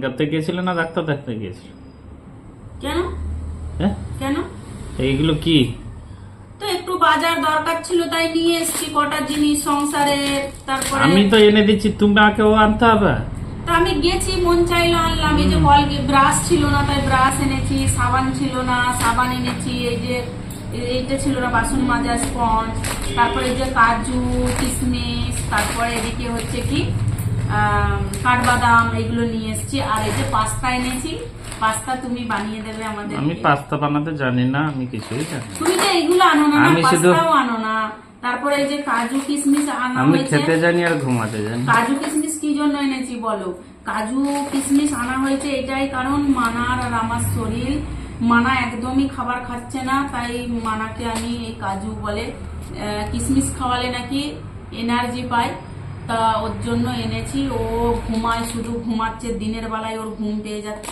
করতে গিয়েছিল না ডাক্তার দেখতে গিয়েছিল? কেন? হ্যাঁ, কেন? এইগুলো কি? তো একটু বাজার দরকার ছিল তাই নিয়ে এসেছি কটা জিনিস সংসারের। তারপরে আমি তো এনে দিচ্ছি, তোমাকেও আনতে হবে। তো আমি গেছি, মন চাইলো আনলাম। এই যে ব্রাশ ছিল না তাই ব্রাশ এনেছি, সাবান ছিল না সাবান এনেছি, এই যে এইটা ছিল না বাসন মাজা স্পঞ্জ, তারপরে এই যে কাজু কিশমিশ, তারপরে এদিকে হচ্ছে কি কাঠবাদাম, এগুলো নিয়ে এসেছি। আর এই যে পাস্তা এনেছি, পাস্তা তুমি বানিয়ে দেবে আমাদের। আমি পাস্তা বানাতে জানি না, আমি কিছুই জানি না। তুমি তো এগুলো আনো না, আমি শুধু- পাস্তাও আনো না। তারপরে এই যে কাজু কিশমিশ আনা আমি হয়েছে। খেতে জানি আর ঘুমাতে জানি। কাজু কিশমিশ কি জন্য এনেছি বলো? কাজু কিশমিশ আনা হয়েছে এটাই কারণ মানার আর আমার শরীর, মানা একদমই খাবার খাচ্ছে না, তাই মানাকে আমি এই কাজু বলে কিশমিশ খাওয়ালে নাকি এনার্জি পায়, তা ওর জন্য এনেছি। ও ঘুমায়, শুধু ঘুমাচ্ছে, দিনের বেলায় ওর ঘুম পেয়ে যাচ্ছে।